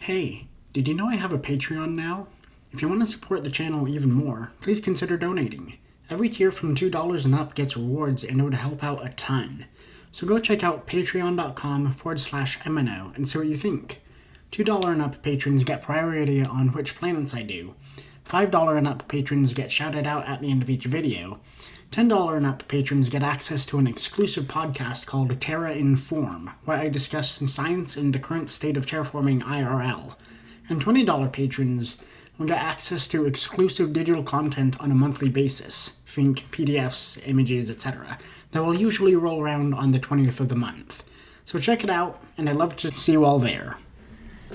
Hey, did you know I have a Patreon now? If you want to support the channel even more, please consider donating. Every tier from $2 and up gets rewards and it would help out a ton. So go check out patreon.com/Eminough and see what you think. $2 and up patrons get priority on which planets I do. $5 and up patrons get shouted out at the end of each video. $10 and up patrons get access to an exclusive podcast called Terra Inform, where I discuss science and the current state of terraforming IRL. And $20 patrons will get access to exclusive digital content on a monthly basis, think PDFs, images, etc., that will usually roll around on the 20th of the month. So check it out, and I'd love to see you all there.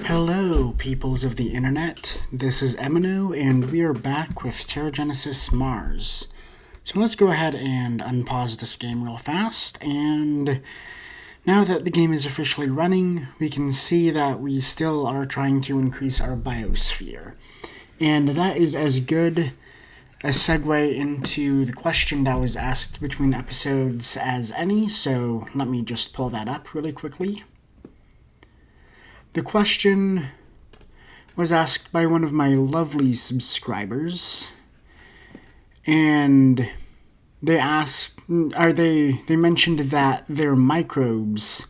Hello, peoples of the internet. This is Eminough, and we are back with TerraGenesis Mars. So let's go ahead and unpause this game real fast, and now that the game is officially running, we can see that we still are trying to increase our biosphere. And that is as good a segue into the question that was asked between episodes as any, so let me just pull that up really quickly. The question was asked by one of my lovely subscribers, and they asked, they mentioned that their microbes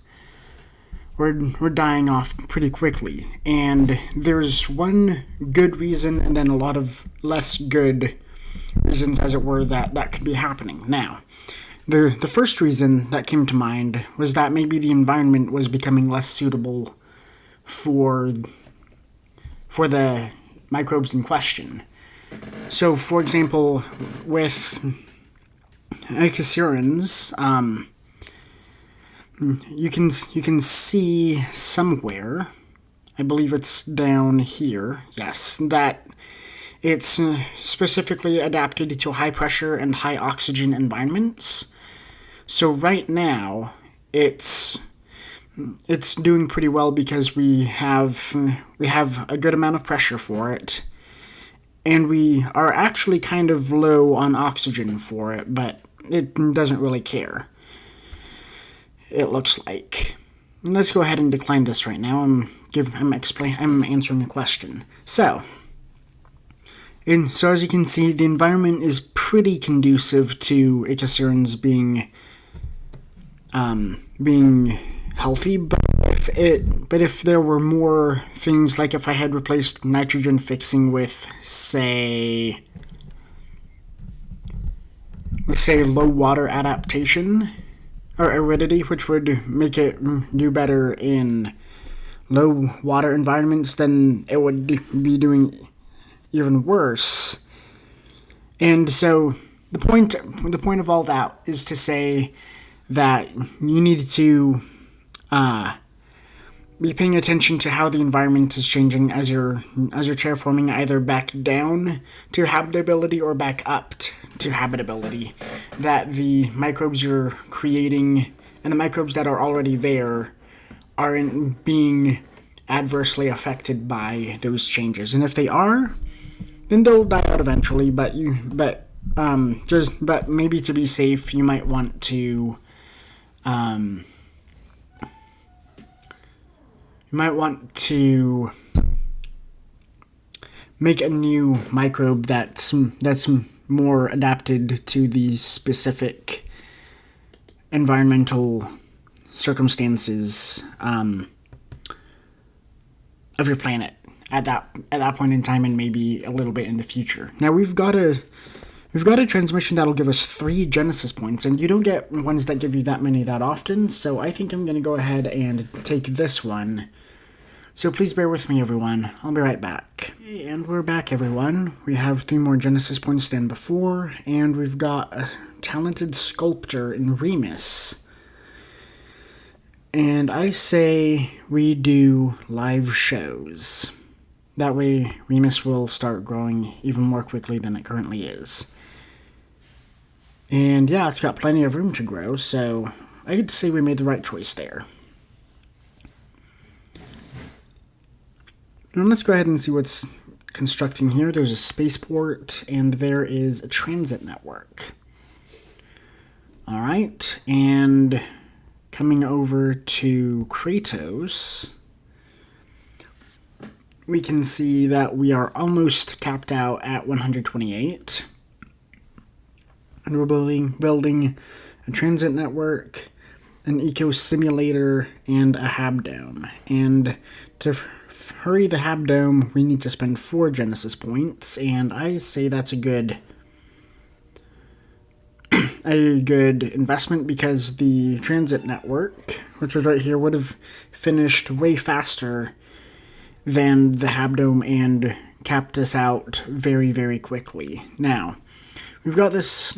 were dying off pretty quickly, and there's one good reason and then a lot of less good reasons, as it were, that could be happening. Now, the first reason that came to mind was that maybe the environment was becoming less suitable for the microbes in question. So, for example, with Icacirans, you can see somewhere, I believe it's down here, yes, that it's specifically adapted to high pressure and high oxygen environments. So right now, it's doing pretty well because we have a good amount of pressure for it. And we are actually kind of low on oxygen for it, but it doesn't really care, it looks like. Let's go ahead and decline this right now. I'm answering a question. So as you can see, the environment is pretty conducive to Icacirans being healthy, but if there were more things, like if I had replaced nitrogen fixing with, let's say low water adaptation or aridity, which would make it do better in low water environments, then it would be doing even worse. And so the point of all that is to say that you need to be paying attention to how the environment is changing as you're terraforming, either back down to habitability or back up to habitability, that the microbes you're creating and the microbes that are already there aren't being adversely affected by those changes. And if they are, then they'll die out eventually, but maybe to be safe, you might want to make a new microbe that's more adapted to the specific environmental circumstances of your planet at that point in time, and maybe a little bit in the future. Now we've got a transmission that'll give us 3 Genesis points, and you don't get ones that give you that many that often, so I think I'm going to go ahead and take this one. So please bear with me, everyone. I'll be right back. Okay, and we're back, everyone. We have 3 more Genesis points than before, and we've got a talented sculptor in Remus. And I say we do live shows. That way, Remus will start growing even more quickly than it currently is. And yeah, it's got plenty of room to grow, so I'd say we made the right choice there. Now let's go ahead and see what's constructing here. There's a spaceport, and there is a transit network. Alright, and coming over to Kratos, we can see that we are almost capped out at 128. And we're building a transit network, an eco simulator, and a habdome. And to hurry the habdome, we need to spend 4 Genesis points, and I say that's a good investment because the transit network, which was right here, would have finished way faster than the habdome and capped us out very, very quickly. Now, we've got this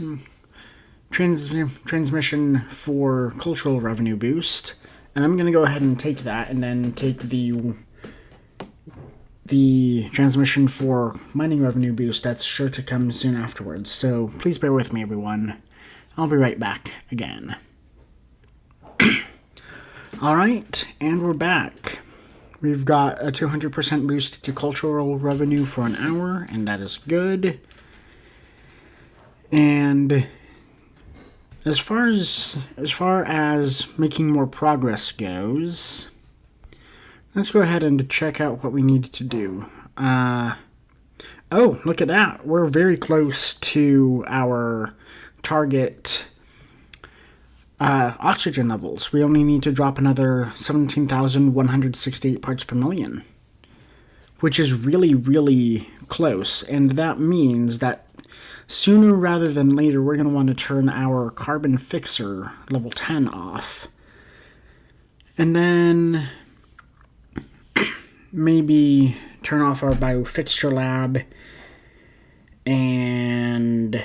transmission for cultural revenue boost, and I'm going to go ahead and take that and then take the transmission for mining revenue boost that's sure to come soon afterwards. So please bear with me, everyone. I'll be right back again. Alright, and we're back. We've got a 200% boost to cultural revenue for an hour, and that is good. And as far as making more progress goes, let's go ahead and check out what we need to do. Oh, look at that. We're very close to our target oxygen levels. We only need to drop another 17,168 parts per million, which is really, really close. And that means that sooner rather than later, we're going to want to turn our carbon fixer level 10 off. And then maybe turn off our biofixture lab and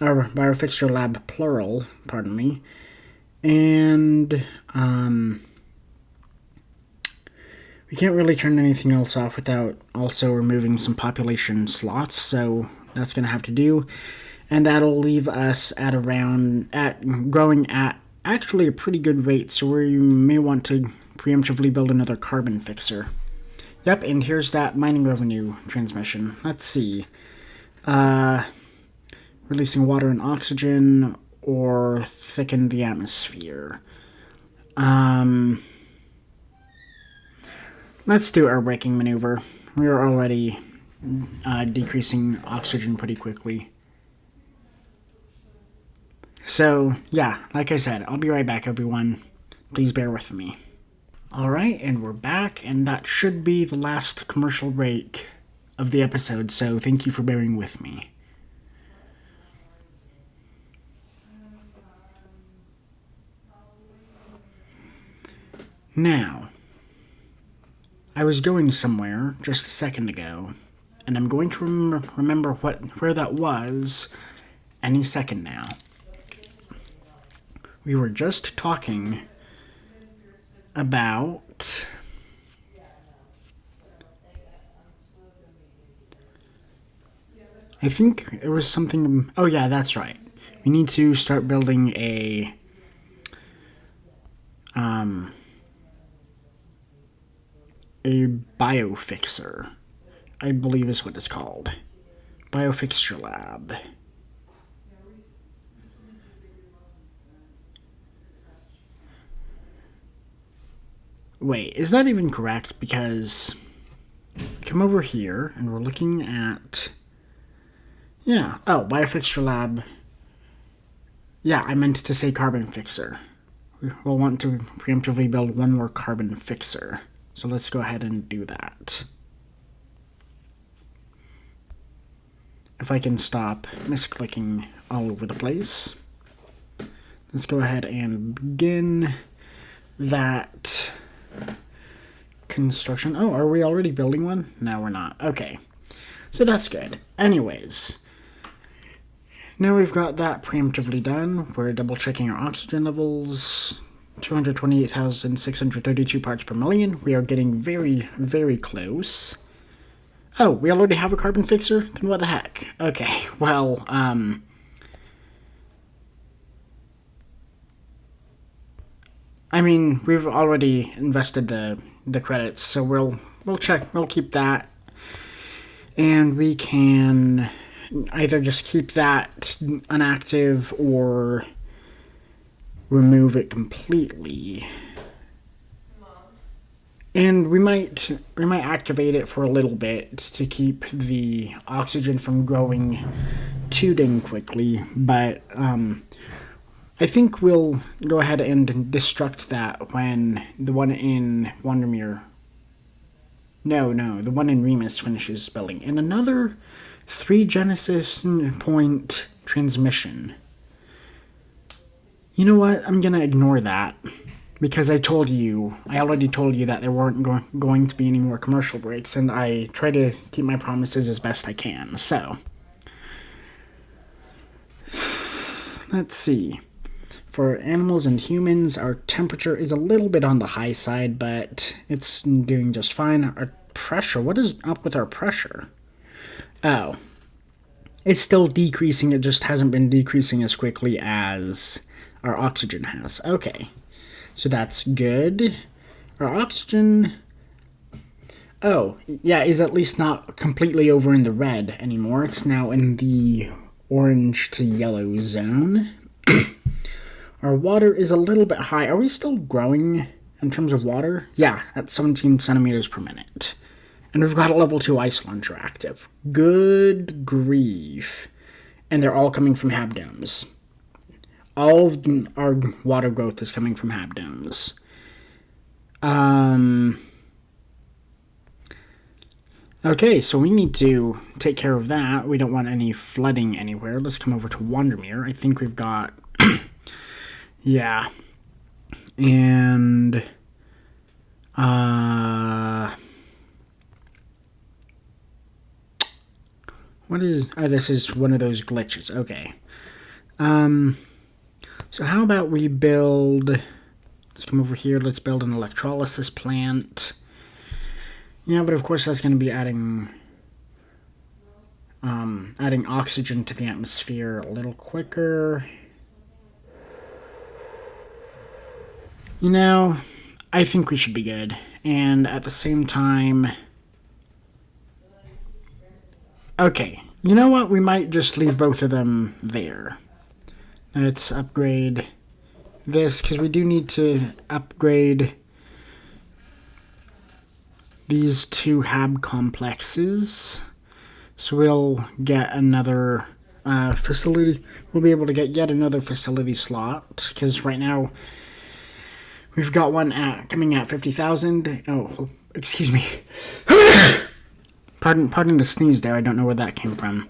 our biofixture lab plural, pardon me, and we can't really turn anything else off without also removing some population slots, so that's going to have to do, and that'll leave us at growing at actually a pretty good rate, so we may want to preemptively build another carbon fixer. Yep, and here's that mining revenue transmission. Let's see. Releasing water and oxygen or thicken the atmosphere. Let's do our braking maneuver. We are already decreasing oxygen pretty quickly. So, yeah, like I said, I'll be right back, everyone. Please bear with me. Alright, and we're back, and that should be the last commercial break of the episode, so thank you for bearing with me. Now, I was going somewhere just a second ago, and I'm going to remember where that was any second now. We were just talking about I think it was something. Oh yeah, that's right. We need to start building a biofixer, I believe is what it's called. Biofixture lab. Wait, is that even correct? Because come over here and we're looking at biofixture lab. Yeah, I meant to say carbon fixer. We'll want to preemptively build one more carbon fixer. So let's go ahead and do that. If I can stop misclicking all over the place. Let's go ahead and begin that construction. Oh, are we already building one? No, we're not. Okay. So that's good. Anyways, now we've got that preemptively done. We're double checking our oxygen levels. 228,632 parts per million. We are getting very, very close. Oh, we already have a carbon fixer? Then what the heck? Okay, well, I mean, we've already invested the credits, so we'll keep that. And we can either just keep that inactive or remove it completely. And we might activate it for a little bit to keep the oxygen from growing too dang quickly, but I think we'll go ahead and destruct that when the one in Wandermere... No, the one in Remus finishes building. And another 3 Genesis point transmission. You know what? I'm going to ignore that. Because I already told you that there weren't going to be any more commercial breaks, and I try to keep my promises as best I can. So, let's see. For animals and humans, our temperature is a little bit on the high side, but it's doing just fine. Our pressure, what is up with our pressure? Oh, it's still decreasing, it just hasn't been decreasing as quickly as our oxygen has. Okay. So that's good. Our oxygen... Oh, yeah, is at least not completely over in the red anymore. It's now in the orange to yellow zone. Our water is a little bit high. Are we still growing in terms of water? Yeah, at 17 centimeters per minute. And we've got a level 2 ice launcher active. Good grief. And they're all coming from habdomes. All of our water growth is coming from habdomes. Okay, so we need to take care of that. We don't want any flooding anywhere. Let's come over to Wandermere. I think we've got... yeah. And... what is... Oh, this is one of those glitches. Okay. So how about we build... Let's come over here. Let's build an electrolysis plant. Yeah, but of course that's going to be adding oxygen to the atmosphere a little quicker. You know, I think we should be good. And at the same time... Okay, you know what? We might just leave both of them there. Let's upgrade this, because we do need to upgrade these 2 hab complexes. So we'll get another facility. We'll be able to get yet another facility slot, because right now we've got one coming at 50,000. Oh, excuse me. Pardon the sneeze there. I don't know where that came from.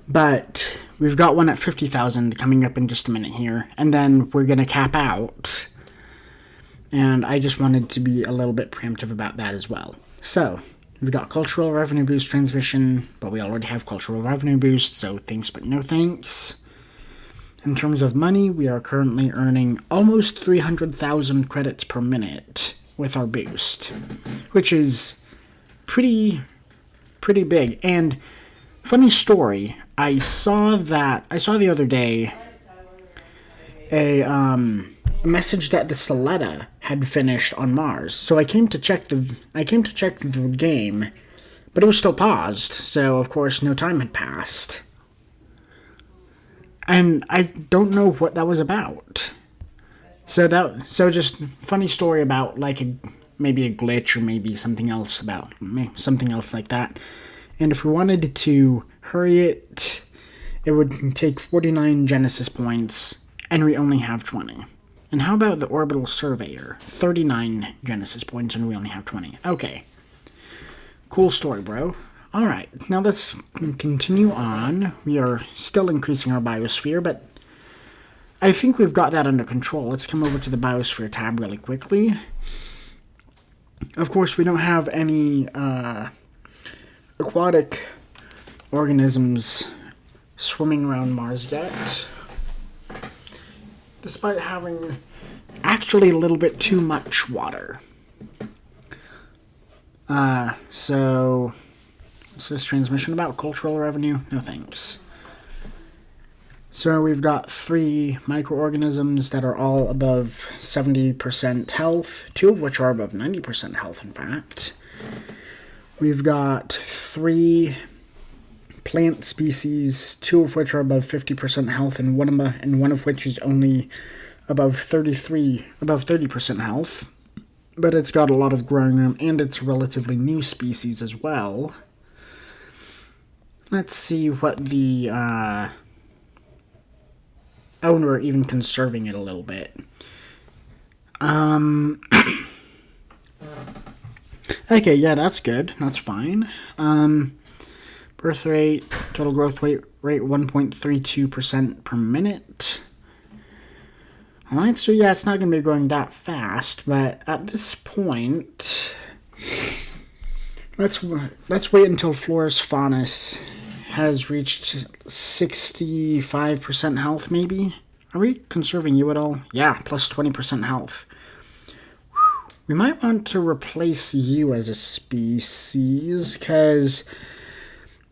But we've got one at 50,000 coming up in just a minute here. And then we're going to cap out. And I just wanted to be a little bit preemptive about that as well. So, we've got cultural revenue boost transmission, but we already have cultural revenue boost, so thanks but no thanks. In terms of money, we are currently earning almost 300,000 credits per minute with our boost, which is pretty big. And funny story, I saw the other day a message that the Soletta had finished on Mars. So I came to check the game, but it was still paused. So of course no time had passed. And I don't know what that was about. So just funny story about like maybe a glitch or maybe something else like that. And if we wanted to hurry it, it would take 49 Genesis points, and we only have 20. And how about the Orbital Surveyor? 39 Genesis points, and we only have 20. Okay. Cool story, bro. Alright, now let's continue on. We are still increasing our biosphere, but I think we've got that under control. Let's come over to the biosphere tab really quickly. Of course, we don't have any aquatic organisms swimming around Mars yet, despite having actually a little bit too much water. So what's this transmission about? Cultural revenue? No thanks. So we've got 3 microorganisms that are all above 70% health, 2 of which are above 90% health, in fact. We've got 3 plant species, 2 of which are above 50% health, and one of which is only above 30% health. but it's got a lot of growing room, and it's a relatively new species as well. Let's see what the, oh, and we're even conserving it a little bit. Okay, yeah, that's good. That's fine. Birth rate, total growth rate 1.32% per minute. Alright, so yeah, it's not going to be growing that fast, but at this point, let's wait until Florus Faunus has reached 65% health, maybe? Are we conserving you at all? Yeah, plus 20% health. We might want to replace you as a species, because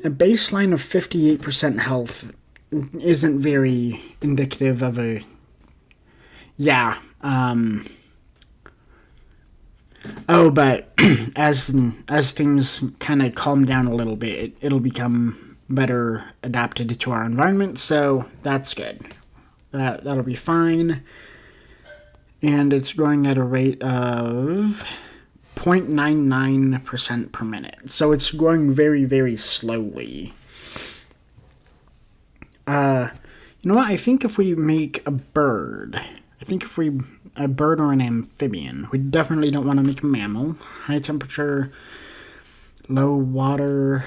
a baseline of 58% health isn't very indicative of a... Yeah, oh, but as things kind of calm down a little bit, it'll become better adapted to our environment, so that's good. That'll be fine. And it's growing at a rate of 0.99% per minute. So it's growing very, very slowly. You know what? I think if we make a bird, a bird or an amphibian, we definitely don't want to make a mammal. High temperature, low water.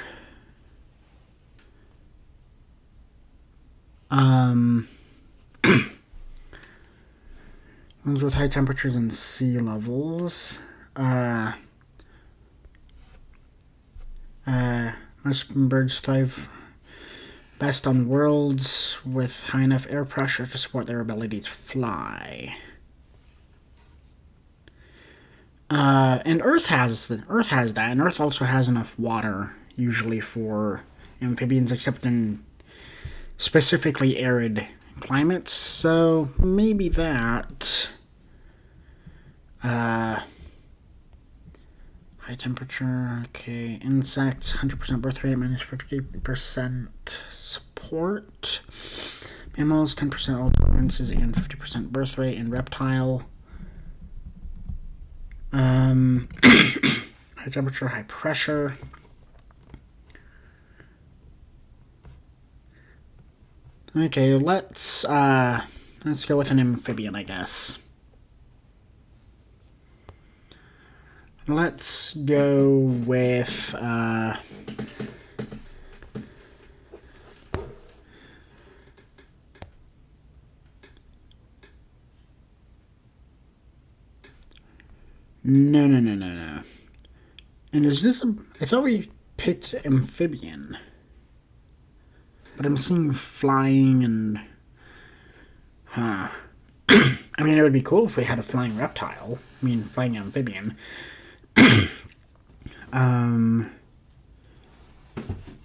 Ones with high temperatures and sea levels. Most birds thrive best on worlds with high enough air pressure to support their ability to fly. And Earth has that, and Earth also has enough water, usually, for amphibians, except in specifically arid climates, so maybe that. High temperature, okay. Insects, 100% birth rate, minus 50% support. Mammals, 10% all tolerances, and 50% birth rate. And reptile, high temperature, high pressure. Okay, let's go with an amphibian, I guess. Let's go with, No. And is this I thought we picked amphibian. But I'm seeing flying and... I mean, it would be cool if they had a flying reptile. I mean, flying amphibian.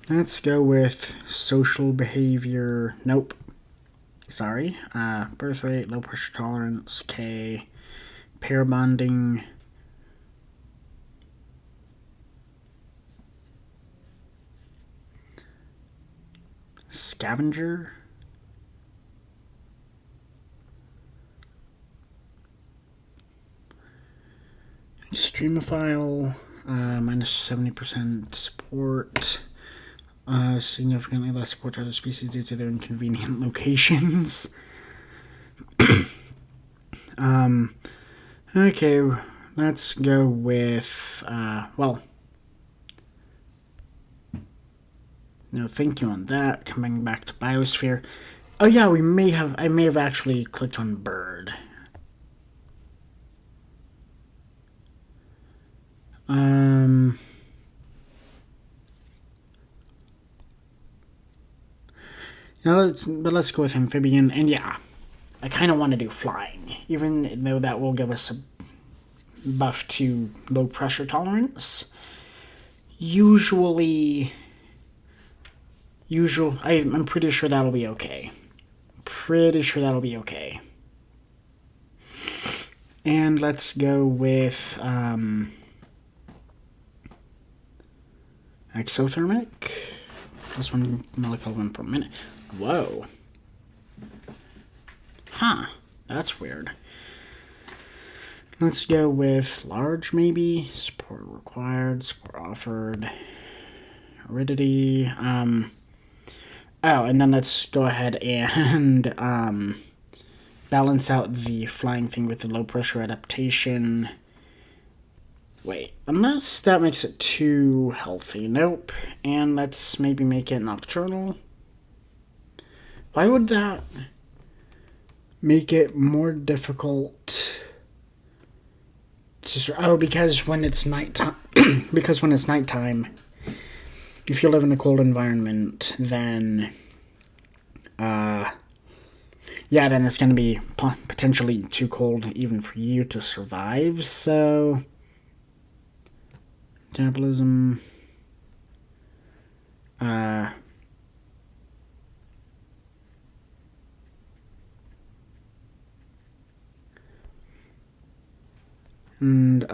Let's go with social behavior. Nope. Sorry. Birth rate, low pressure tolerance, K. Pair bonding. Scavenger. Extremophile, minus 70% support. Significantly less support to other species due to their inconvenient locations. Okay, let's go with, well, no thank you on that. Coming back to biosphere. Oh yeah, I may have actually clicked on bird. Now let's go with amphibian, and yeah, I kind of want to do flying, even though that will give us a buff to low pressure tolerance. I'm pretty sure that'll be okay. And let's go with exothermic. Plus 1 millikelvin per minute. Whoa. Huh. That's weird. Let's go with large, maybe. Support required, support offered, aridity. Oh, and then let's go ahead and balance out the flying thing with the low pressure adaptation. Wait, unless that makes it too healthy. Nope. And let's maybe make it nocturnal. Why would that make it more difficult to... Oh, because when it's nighttime... because when it's nighttime, if you live in a cold environment, then... yeah, then it's going to be potentially too cold even for you to survive, so... Metabolism... And,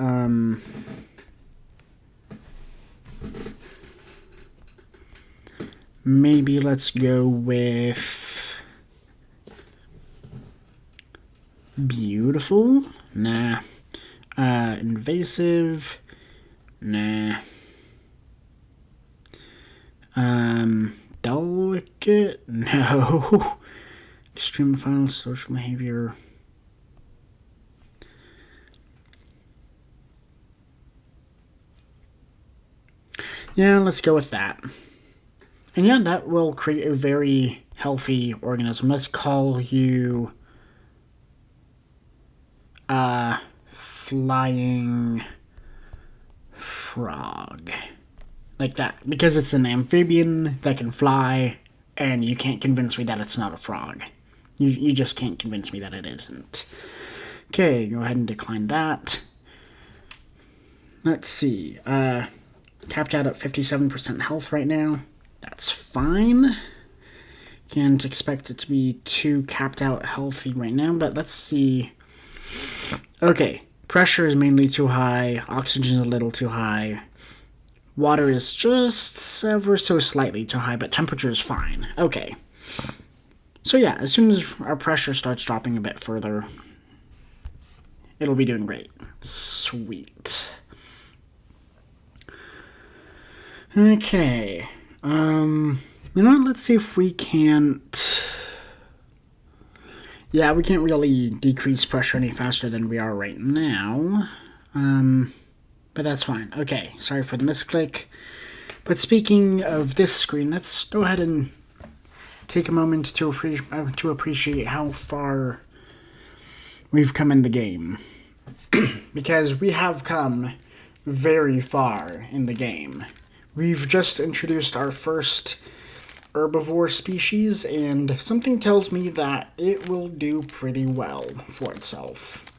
maybe let's go with beautiful. Nah. Invasive. Nah. Delicate. No. Extreme final social behavior. Yeah, let's go with that. And yeah, that will create a very healthy organism. Let's call you flying frog. Like that. Because it's an amphibian that can fly, and you can't convince me that it's not a frog. You just can't convince me that it isn't. Okay, go ahead and decline that. Let's see. Capped out at 57% health right now. That's fine. Can't expect it to be too capped out healthy right now, but let's see. Okay, pressure is mainly too high. Oxygen is a little too high. Water is just ever so slightly too high, but temperature is fine. Okay. So yeah, as soon as our pressure starts dropping a bit further, it'll be doing great. Sweet. Okay, you know what, let's see if we can't... Yeah, we can't really decrease pressure any faster than we are right now, but that's fine. Okay, sorry for the misclick. But speaking of this screen, let's go ahead and take a moment to appreciate how far we've come in the game. Because we have come very far in the game. We've just introduced our first herbivore species, and something tells me that it will do pretty well for itself.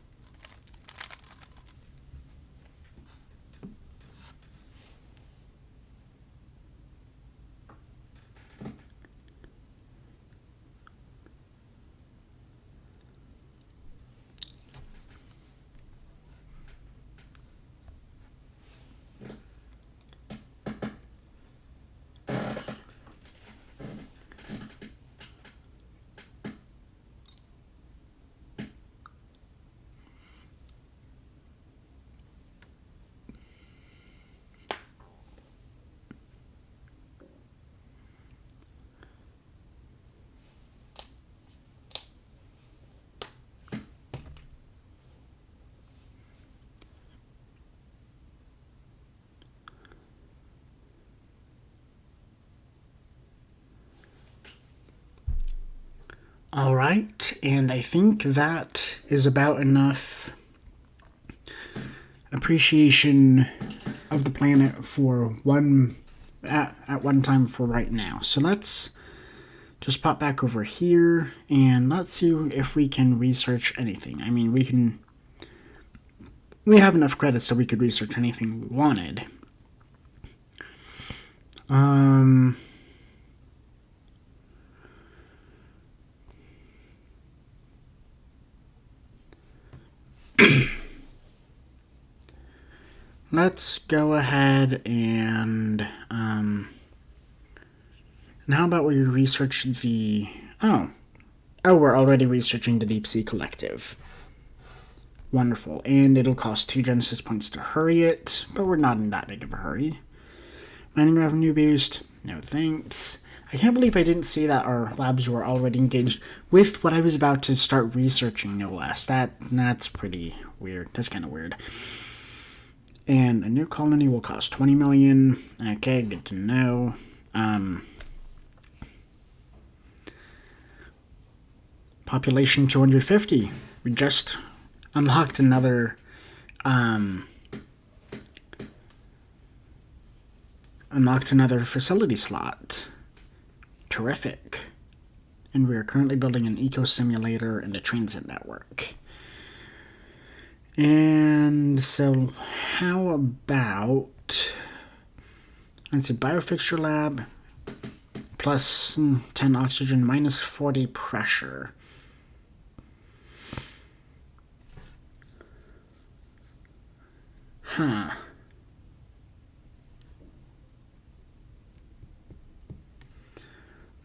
Alright, and I think that is about enough appreciation of the planet for at one time for right now. So let's just pop back over here, and let's see if we can research anything. I mean, we have enough credits so we could research anything we wanted. Let's go ahead and how about we research the... Oh, we're already researching the Deep Sea Collective. Wonderful. And it'll cost 2 Genesis points to hurry it, but we're not in that big of a hurry. Mining revenue boost. No thanks. I can't believe I didn't see that our labs were already engaged with what I was about to start researching, no less. That's pretty weird. That's kind of weird. And a new colony will cost 20 million. Okay, good to know. Population 250. We just unlocked another facility slot. Terrific. And we are currently building an eco simulator and a transit network. And so how about, let's see, biofixture lab plus 10 oxygen minus 40 pressure. Huh.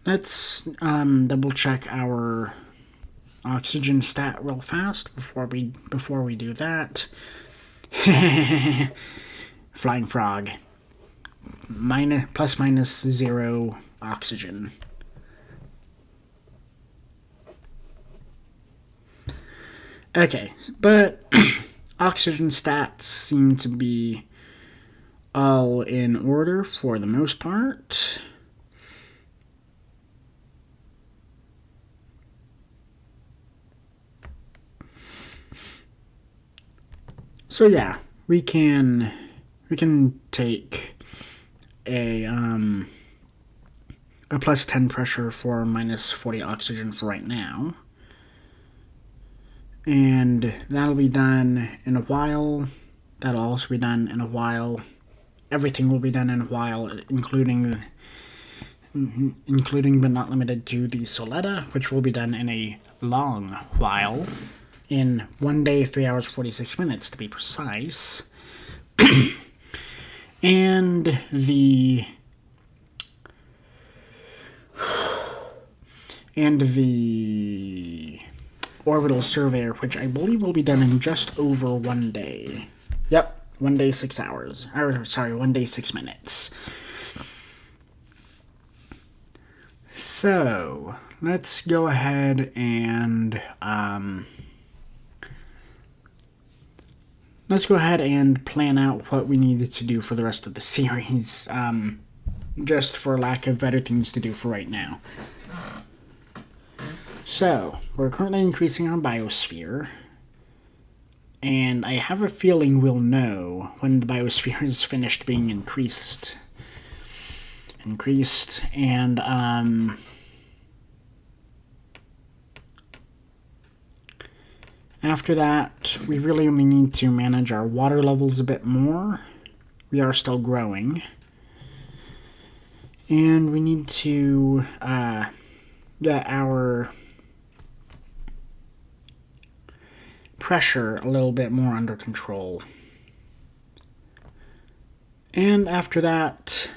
Let's double check our oxygen stat real fast before we do that. Flying frog. Plus minus 0 oxygen. Okay, but oxygen stats seem to be all in order for the most part. So yeah, we can take a plus 10 pressure for minus 40 oxygen for right now. And that'll be done in a while. That'll also be done in a while. Everything will be done in a while, including but not limited to the Soletta, which will be done in a long while. In 1 day, 3 hours, 46 minutes to be precise. And the orbital surveyor, which I believe will be done in just over 1 day. Yep, 1 day, 6 hours. 1 day, 6 minutes. So, let's go ahead and plan out what we needed to do for the rest of the series, just for lack of better things to do for right now. So, we're currently increasing our biosphere, and I have a feeling we'll know when the biosphere is finished being increased, and, after that, we really only need to manage our water levels a bit more. We are still growing. And we need to get our pressure a little bit more under control. And after that,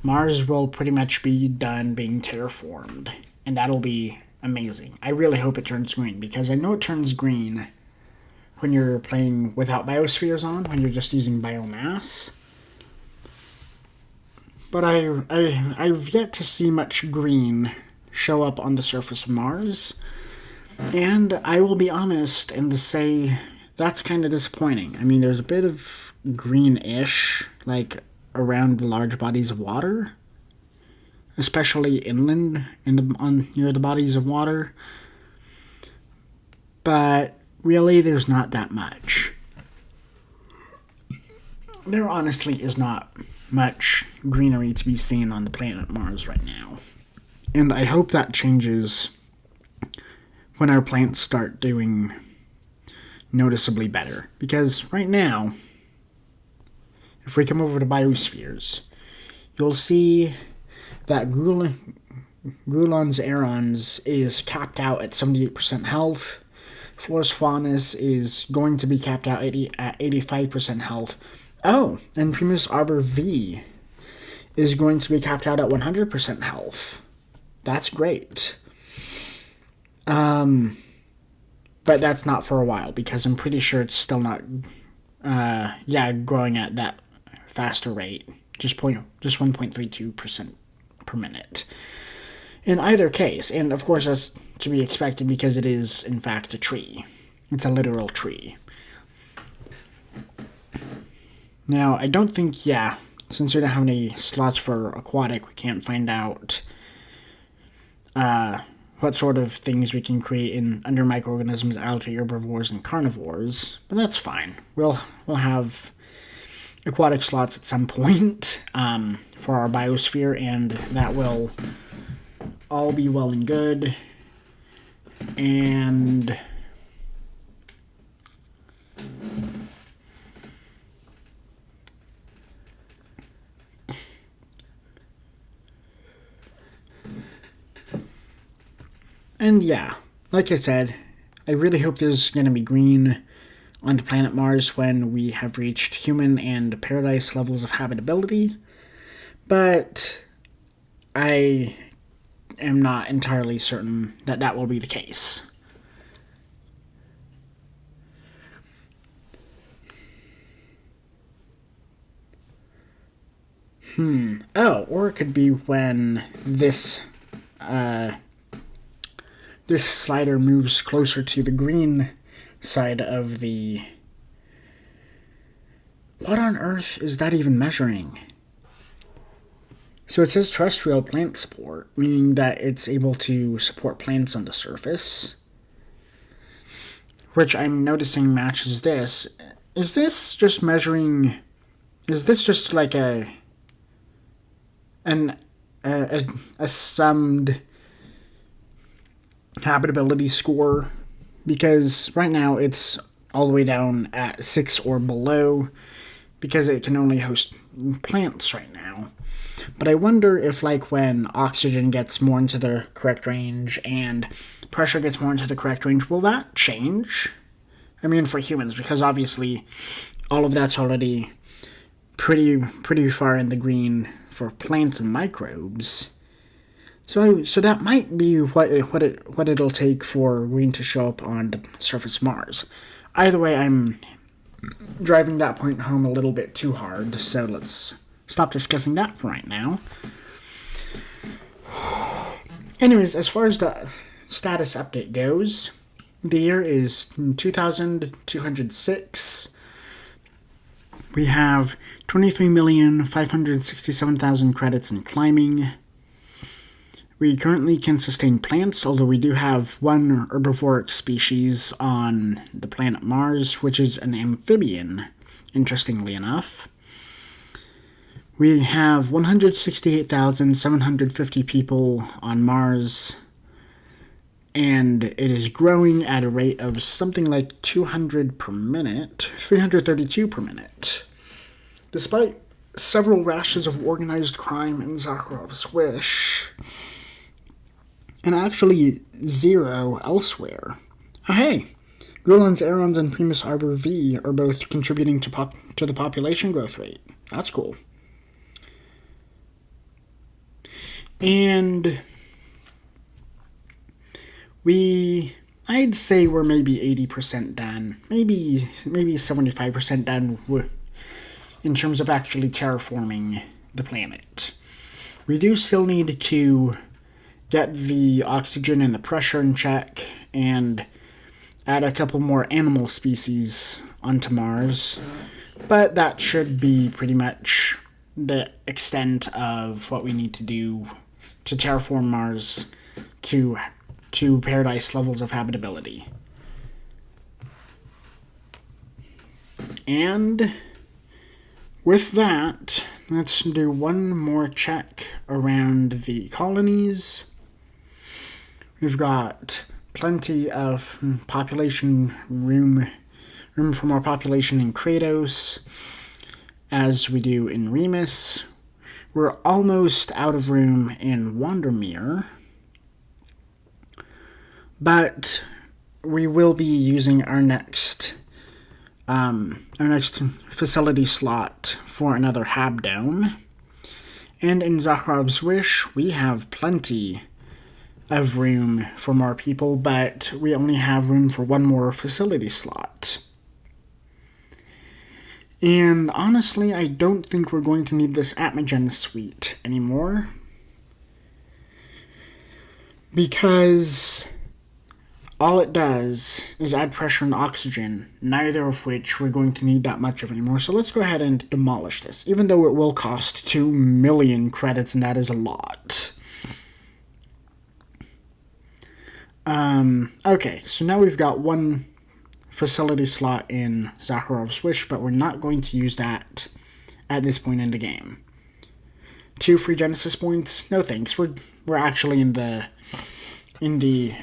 Mars will pretty much be done being terraformed. And that'll be amazing. I really hope it turns green, because I know it turns green when you're playing without biospheres on, when you're just using biomass. But I've yet to see much green show up on the surface of Mars. And I will be honest and to say that's kind of disappointing. I mean, there's a bit of greenish, like, around the large bodies of water, especially inland near the bodies of water. But really, there's not that much. There honestly is not much greenery to be seen on the planet Mars right now. And I hope that changes when our plants start doing noticeably better. Because right now, if we come over to biospheres, you'll see that Grulon's Aerons is capped out at 78% health. Forest Faunus is going to be capped out at 85% health. Oh, and Primus Arbor V is going to be capped out at 100% health. That's great. But that's not for a while, because I'm pretty sure it's still not, growing at that faster rate. Just 1.32% per minute. In either case, and of course that's to be expected because it is, in fact, a tree. It's a literal tree. Now, I don't think, since we don't have any slots for aquatic, we can't find out what sort of things we can create under microorganisms, algae, herbivores, and carnivores. But that's fine. We'll have aquatic slots at some point for our biosphere, and that will all be well and good. And like I said, I really hope there's going to be green on the planet Mars when we have reached human and paradise levels of habitability, but I am not entirely certain that that will be the case. Or it could be when this slider moves closer to the green side of the... What on earth is that even measuring? So it says terrestrial plant support, meaning that it's able to support plants on the surface, which I'm noticing matches this. Is this just measuring... Is this just like a summed habitability score? Because right now it's all the way down at 6 or below, because it can only host plants right now. But I wonder if, like, when oxygen gets more into the correct range and pressure gets more into the correct range, will that change? I mean, for humans, because obviously all of that's already pretty far in the green for plants and microbes. So that might be what it'll take for green to show up on the surface of Mars. Either way, I'm driving that point home a little bit too hard, so let's stop discussing that for right now. Anyways, as far as the status update goes, the year is 2206. We have 23,567,000 credits in climbing. We currently can sustain plants, although we do have one herbivoric species on the planet Mars, which is an amphibian, interestingly enough. We have 168,750 people on Mars, and it is growing at a rate of something like 200 per minute, 332 per minute. Despite several rashes of organized crime in Zakharov's Wish, and actually 0 elsewhere. Oh, hey, Grillons, Arons, and Primus Arbor V are both contributing to the population growth rate. That's cool. And I'd say we're maybe 80% done, maybe 75% done in terms of actually terraforming the planet. We do still need to get the oxygen and the pressure in check and add a couple more animal species onto Mars, but that should be pretty much the extent of what we need to do to terraform Mars to paradise levels of habitability. And with that, let's do one more check around the colonies. We've got plenty of population room for more population in Kratos, as we do in Remus. We're almost out of room in Wandermere, but we will be using our next facility slot for another Habdome. And in Zakharov's Wish, we have plenty of room for more people, but we only have room for one more facility slot. And honestly, I don't think we're going to need this Atmogen suite anymore, because all it does is add pressure and oxygen, neither of which we're going to need that much of anymore. So let's go ahead and demolish this, even though it will cost 2 million credits, and that is a lot. Okay, so now we've got one facility slot in Zakharov's Wish, but we're not going to use that at this point in the game. 2 free Genesis points? No thanks. We're actually in the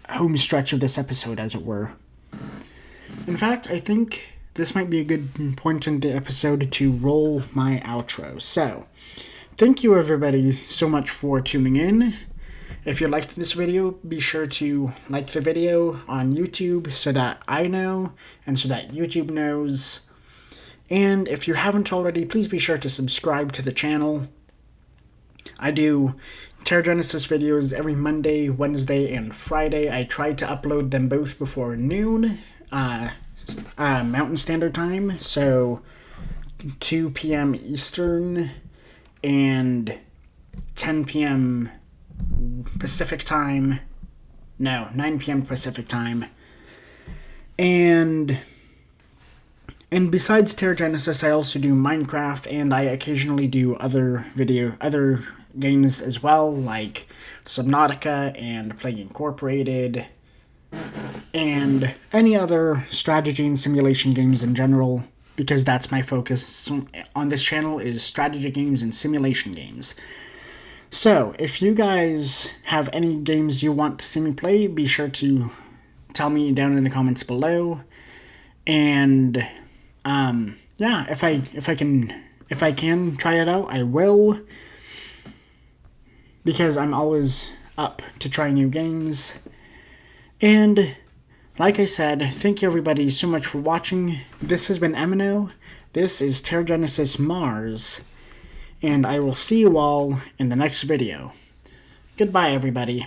home stretch of this episode, as it were. In fact, I think this might be a good point in the episode to roll my outro. So, thank you everybody so much for tuning in. If you liked this video, be sure to like the video on YouTube so that I know and so that YouTube knows. And if you haven't already, please be sure to subscribe to the channel. I do TerraGenesis videos every Monday, Wednesday, and Friday. I try to upload them both before noon, Mountain Standard Time, so 2 p.m. Eastern and 10 p.m. Pacific Time. No, 9 p.m. Pacific Time. And besides TerraGenesis, I also do Minecraft, and I occasionally do other games as well, like Subnautica and Plague Incorporated, and any other strategy and simulation games in general, because that's my focus on this channel, is strategy games and simulation games. So, if you guys have any games you want to see me play, be sure to tell me down in the comments below. And yeah, if I can try it out, I will, because I'm always up to try new games. And like I said, thank you everybody so much for watching. This has been Eminough. This is TerraGenesis Mars. And I will see you all in the next video. Goodbye, everybody.